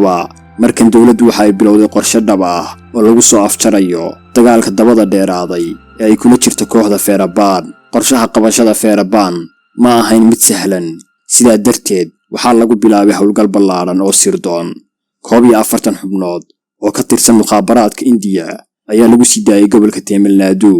haddaba markan dawladdu waxa ay bilowday qorshe dhab ah oo lagu soo afjarayo dagaalka dabada dheeraaday ee ay kula jirto kooxda Feeraban. qorshaha qabashada Feeraban ma ahayn mid sahlan, sidaa darteed waxaa lagu bilaabay howlgal ballaaran oo sirdoon. 41 xubnood oo ka tirsan mukhaabaraadka India ayaa lagu sii daayay gobolka Tamil Nadu.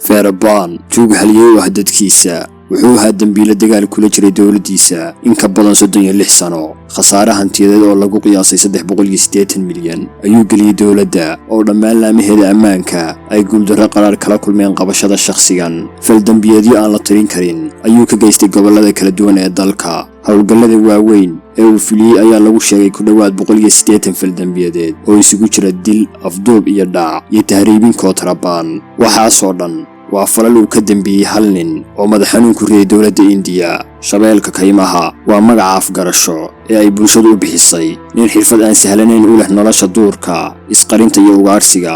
Feeraban tuug halyeey ah dadkiisa wuxuu ahaa dambiile dagaal kula jiray dawladdiisa in ka badan 36 sano. khasaare hantiyadeed oo lagu qiyaasay 380 milyan ayuu geliyay dawladda oo dhammaan laamaheeda ammaanka ay guuldarro qaraar kala kulmeen qabashada shakhsigan. faldambiyeedyo aan la tirin karin ayuu ka geystay gobollada kala duwan ee dalka. howlgallada waaweyn ee uu fuliyey ayaa lagu sheegay ku dhowaad 180 faldambiyeed oo isugu jira dil, afduub iyo dhac iyo tahriibin kontrabaan. waxaasoo dhan waa falal uu ka dambeeyey hal nin oo madax xanuun ku riday dawladda India. shabeelka kaymaha waa magaca afgarasho ee ay bulshadu u bixisay nin xirfad aan sahlanayn u leh nolosha duurka, isqarinta iyo ugaarsiga.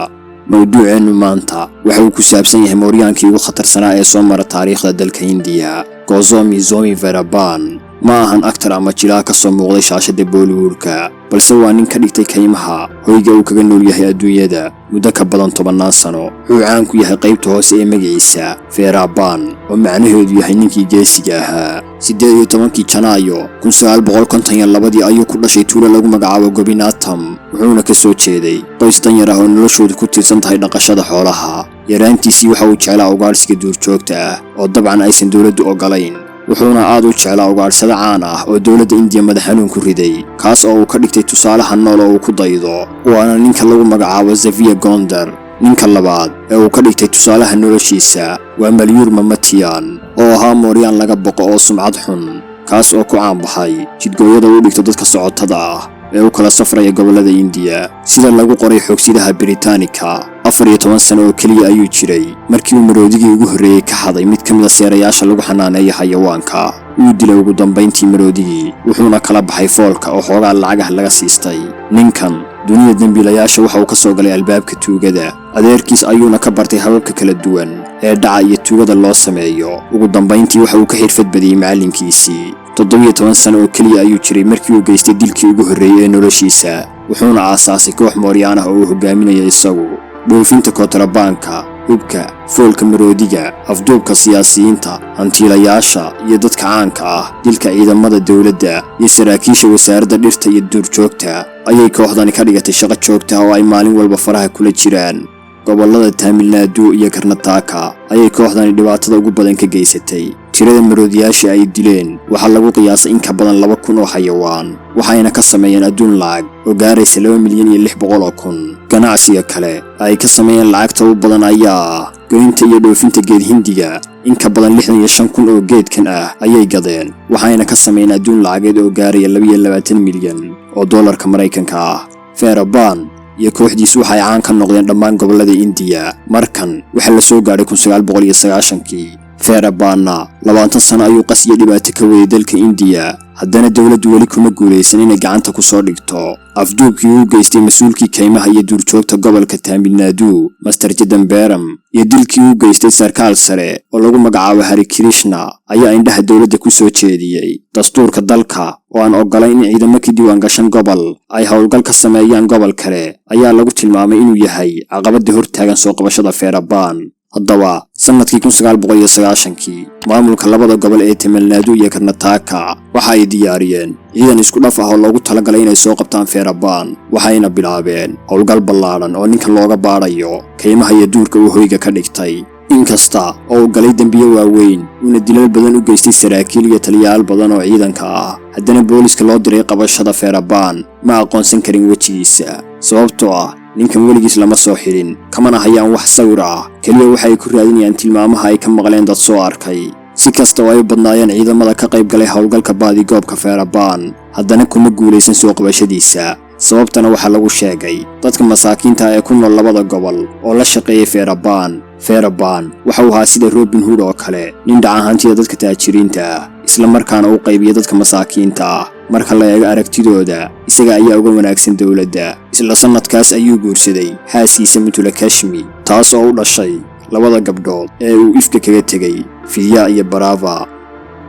mawduuceenu maanta waxa uu ku saabsan yahay mooryaankii ugu khatarsanaa ee soo mara taariikhda dalka India, Gozomi Feeraban. ma ahan actor ama jilaa ka soo muuqday shaashada Bollywoodka, balse waa nin ka dhigtay kaymaha hoyga uu kaga nool yahay adduunyada muddo ka badan 10 sano. wuxuu caan ku yahay qaybta hoose ee magaciisa Feeraban oo macnaheedu yahay ninkii geesiga ahaa. 18 Janaayo 1952 ayuu ku dhashay tuulo lagu magacaabo Gobinatham, wuxuuna ka soo jeeday qoys danyar ah oo noloshoodu ku tiirsan tahay dhaqashada xoolaha. yaraantiisii waxa uu jeclaa ugaarsiga duurjoogta ah oo dabcan aysan dawladdu ogolayn. wuxuuna aad u jeclaa ugaarsada caan ah oo dawladda India madax xanuun ku riday, kaas oo uu ka dhigtay tusaalaha nool oo uu ku daydo. waana ninka lagu magacaabo Xavier Gondar. ninka labaad ee uu ka dhigtay tusaalaha noloshiisa waa Malyur Mamatian oo ahaa mooryaan laga boqo oo sumcad xun, kaas oo ku caan baxay jidgooyada u dhigto dadka socotada ah ee u kala safraya gobollada India. sida lagu qoray xogsidaha Britannica, 14 sano oo kaliya ayuu jiray markii uu maroodigii ugu horreeyay ka haday mid ka mid ah seerayaasha lagu xanaaneeyo xayawaanka. uu dilay ugu dambeyntii maroodigii, wuxuuna kala baxay foolka oo xoogaa lacag laga siistay. ninkan dunida dambiilayaasha waxa uu ka soo galay albaabka tuugada. adeerkiis ayuuna ka bartay hababka kala duwan ee dhaca iyo tuugada loo sameeyo. ugu dambeyntii waxa uu ka xirfad badiyay macallinkiisii. 17 sano oo kaliya ayuu jiray markii uu geystay dilkii ugu horreeyay ee noloshiisa, wuxuuna aasaasay koox mooryaan ah oo uu hogaaminayo isagu. dhoofinta kontrabaanka, hubka, foolka maroodiga, afduubka siyaasiyiinta, hantiilayaasha iyo dadka caanka ah, dilka ciidamada dawladda iyo saraakiisha wasaaradda dhirta iyo duurjoogta ayay kooxdani ka dhigatay shaqo joogta ah oo ay maalin walba faraha kula jiraan. gobollada Tamil Nadu iyo Karnataka ayay kooxdani dhibaatada ugu badan ka geysatay. tirada maroodiyaasha ay dileen waxaa lagu qiyaasay in ka badan 2,000 oo xayawaan, waxayna ka sameeyeen adduun lacag oo gaaraysa 2,600,000. ganacsiga kale ay ka sameeyeen lacagta u badan ayaa goynta iyo dhoofinta geed hindiga. in ka badan 65,000 oo geedkan ah ayay gadeen, waxayna ka sameeyeen adduun lacageed oo gaaraya 22 milyan oo dollarka Mareykanka ah. Feeraban iyo kooxdiisu waxay caan ka noqdeen dhammaan gobollada India. markan waxa la soo gaaray 1990. Feerabanna 20 sano ayuu qas iyo dhibaato ka waday dalka India, haddana dawladdu weli kuma guulaysan inay gacanta ku soo dhigto. afduubkii uu geystay mas'uulkii kaymaha iyo duurjoogta gobolka Tamil Nadu, Master Chidambaram, iyo dilkii uu geystay sarkaal sare oo lagu magacaabo Hari Krishna ayaa indhaha dawladda ku soo jeediyey. dastuurka dalka oo aan ogolayn in ciidamo ka diiwaan gashan gobol ay howlgal ka sameeyaan gobol kale ayaa lagu tilmaamay inuu yahay caqabada hortaagan soo qabashada Feeraban. haddaba sanadkii 1990 maamulka labada gobol ee Tamil Nadu iyo Karnataka waxa ay diyaariyeen ciidan isku dhaf ah oo loogu talagalay inay soo qabtaan Feeraban. waxayna bilaabeen howlgal ballaaran oo ninka looga baarayo kaymaha iyo duurka uu hoyga ka dhigtay. inkasta oo uu galay dambiyo waaweyn una dilal badan u geystay saraakiil iyo taliyayaal badan oo ciidanka ah, haddana booliska loo diray qabashada Feeraban ma aqoonsan karin wejigiisa, sababtoo ah ninkan weligiis lama soo xirin, kamana hayaan wax sawir ah. kaliya waxay ku raadinayaan tilmaamaha ay ka maqleen dad soo arkay. si kasta oo ay badnaayeen ciidamada ka qayb galay howlgalka baadigoobka Feeraban, haddana kuma guulaysan soo qabashadiisa. sababtana waxaa lagu sheegay dadka masaakiinta ee ku nool labada gobol oo la shaqeeyay Feeraban. Feeraban waxa uu ahaa sida Robin Hood oo kale, nin dhaca hantida dadka taajiriinta ah, isla markaana uu qaybiyo dadka masaakiinta ah. marka la eego aragtidooda, isaga ayaa uga wanaagsan dawladda. isla sanadkaas ayuu guursaday xaaskiisa Mithulakshmi, taas oo u dhashay 2 gabdhood ee uu ifka kaga tegay, Vidya iyo Barava.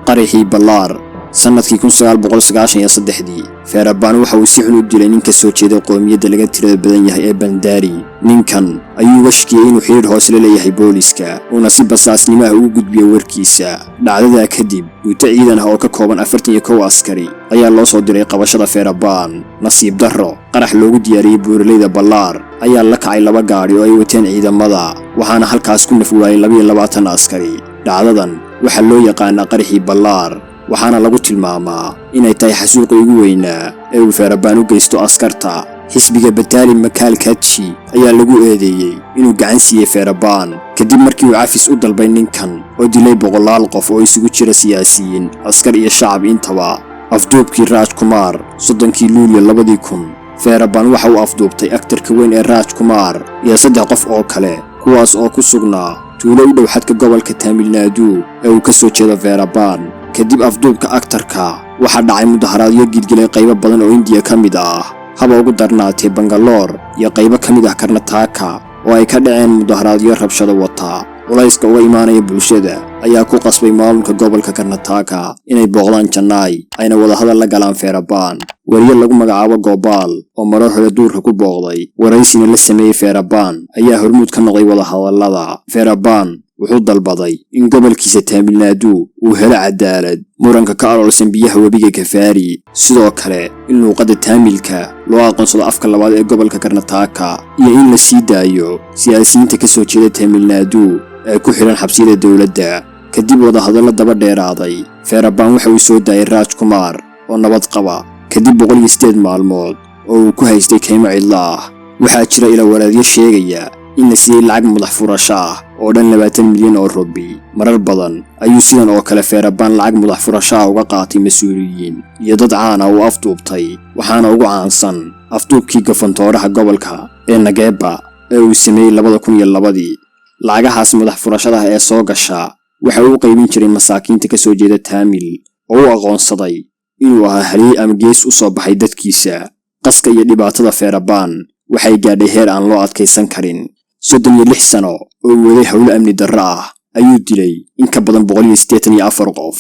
qarixii Ballaar sanadkii 1993 Feerabaan waxa uu si xun u dilay nin ka soo jeeda qoomiyadda laga tirada badan yahay ee Bandari. Ninkan ayuu washkiyay inuu xiriir hoos la leeyahay booliska una si basaasnimo ah ugu gudbiyo warkiisa. Dhacdada kadib guuto ciidan ah oo ka kooban 41 askari ayaa loo soo diray qabashada Feerabaan. Nasiib darro, qarax loogu diyaariyay buuraleyda Ballaar ayaa la kacay 2 gaari oo ay wateen ciidamada, waxaana halkaas ku naf waayay 22 askari. dhacdadan waxaa loo yaqaanaa qaraxii Ballaar, waxaana lagu tilmaamaa inay tahay xasuuqii ugu weynaa ee uu Feerabaan u geysto askarta. xisbiga Batali Makalkachi ayaa lagu eedeeyay inuu gacan siiyay Feerabaan kadib markii uu cafis u dalbay ninkan oo dilay 100 qof oo isugu jira siyaasiyiin, askar iyo shacab intaba. afduubkii Raj Kumar 30 Luulyo 2000 Feerabaan waxa uu afduubtay aktarka weyn ee Raj Kumar iyo 3 qof oo kale kuwaas oo ku sugnaa tuulo u dhow xadka gobolka Tamil Nadu ee uu ka soo jeedo Feerabaan. kadib afduubka aktarka waxaa dhacay mudaharaadyo gilgilay qaybo badan oo India ka mid ah, haba ugu darnaatay Bangalore iyo qaybo ka mid ah Karnataka oo ay ka dhaceen mudaharaadyo rabshado wata. culayska uga imaanaya bulshada ayaa ku qasbay maamulka gobolka Karnataka inay booqdaan Chennai ayna wada hadal la galaan Feerabaan. wariye lagu magacaabo Gopal oo marar hore duurka ku booqday waraysina la sameeyay Feerabaan ayaa hormuud ka noqday wada hadallada. Feerabaan wuxuu dalbaday in gobolkiisa Tamil Nadu uu helo cadaalad, muranka ka aloolsan biyaha webiga Kafari, sidoo kale in luuqadda Tamilka loo aqoonsado afka labaad ee gobolka Karnataka, iyo in la sii daayo siyaasiyiinta ka soo jeeda Tamil Nadu ee ku xiran xabsiyada dawladda. kadib wada hadallo daba dheeraaday, Feerabaan waxa uu soo daayay Raj Kumar oo nabad qaba kadib 108 maalmood oo uu ku haystay kaymo cidlo ah. waxaa jira ila waraadyo sheegaya in la siiyay lacag madax furasho ah oo dhan 20 milyan oo rubi. marar badan ayuu sidan oo kale Feerabaan lacag madax furasho ah uga qaatay mas'uuliyiin iyo dad caan ah oo afduubtay, waxaana ugu caansan afduubkii gofantooraha gobolka ee Nageeba ee uu sameeyay 2002. lacagahaas madax furashada ee soo gasha waxa uu qaybin jiray masaakiinta ka soo jeeda Tamil oo uu aqoonsaday inuu ahaa haliyey ama gees u soo baxay dadkiisa. qaska iyo dhibaatada Feerabaan waxay gaadhay heer aan loo adkaysan karin. 36 sano oo waday howlo amni darro ah ayuu dilay in ka badan 184 qof.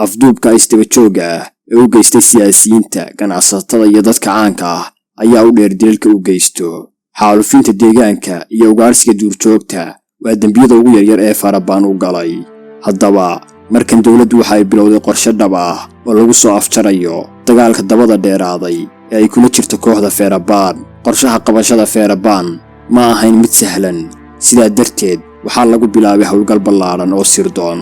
afduubka istaba jooga ah ee uu geystay siyaasiyiinta, ganacsatada iyo dadka caanka ah ayaa u dheer dilalka u geysto. xaalufinta deegaanka iyo ugaarsiga duurjoogta waa dembiyada ugu yaryar ee Feerabaan u galay. haddaba markan dawladdu waxa ay bilowday qorshe dhab ah oo lagu soo afjarayo dagaalka dabada dheeraaday ee ay kula jirto kooxda Feerabaan. qorshaha qabashada Feerabaan ma ahayn mid sahlan, sidaa darteed waxaa lagu bilaabay howlgal ballaaran oo sirdoon.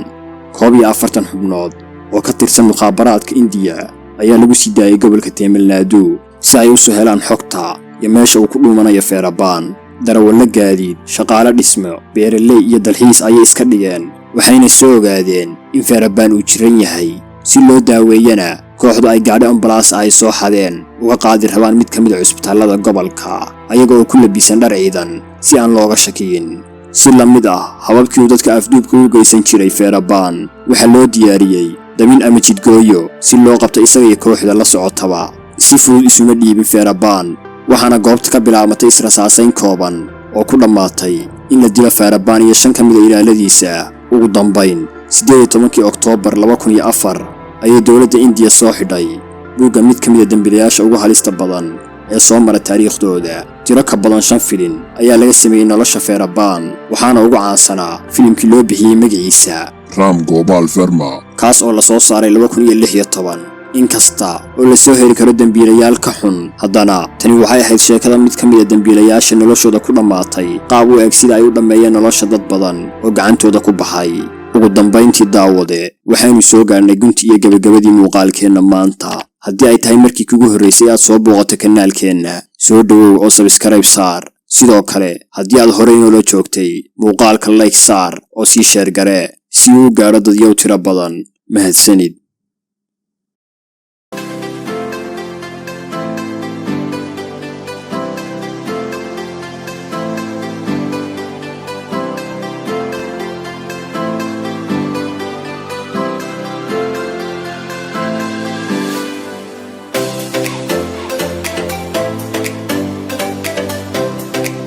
41 xubnood oo ka tirsan mukhaabaraadka India ayaa lagu sii daayay gobolka Tamil Nadu si ay u soo helaan xogta iyo meesha uu ku dhuumanayo Feerabaan. darawallo gaadiid, shaqaale dhismo, beeraley iyo dalxiis ayay iska dhigeen, waxayna soo ogaadeen in Feerabaan uu jiran yahay. si loo daaweeyana kooxdu ay gaadhi ambalaas ay soo xadeen uga qaadi rabaan mid ka mid ah cusbitaalada gobolka ayaga oo ku labisan dhar ciidan si aan looga shakiyin. si la mid ah hababkii uu dadka afduubka u geysan jiray Feerabaan waxaa loo diyaariyey damin ama jidgooyo si loo qabto isaga iyo kooxda la socotaba. si fudud isuma dhiibin Feerabaan, waxaana goobta ka bilaabmatay israsaasayn kooban oo ku dhammaatay in la dilo Feerabaan iyo 5 ka mid ah ilaaladiisa. ugu dambayn 18 Oktoobar 2004 ayay dawladda India soo xidhay buugga mid ka mid ah dambiilayaasha ugu halista badan ee soo mara taariikhdooda. tiro ka badan 5 filin ayaa laga sameeyay nolosha Feerabaan, waxaana ugu caansanaa filimkii loo bixiyay magaciisa Ram Gopal Verma, kaas oo la soo saaray 2016. inkasta oo la soo heli karo dambiilayaal ka xun, haddana tani waxay ahayd sheekada mid ka mid ah dambiilayaasha noloshooda ku dhammaatay qaab u eg sida ay u dhammeeyeen nolosha dad badan oo gacantooda ku baxay. ugu dambayntii daawade waxaynu soo gaarnay gunti iyo gabagabadii muuqaalkeenna maanta. haddii ay tahay markii kugu horreysay aad soo booqato kanaalkeenna, soo dhawow oo subscribe saar. sidoo kale haddii aad horey noola joogtay, muuqaalka like saar oo sii sheer garee si uu gaadho dadyow tiro badan. mahadsanid.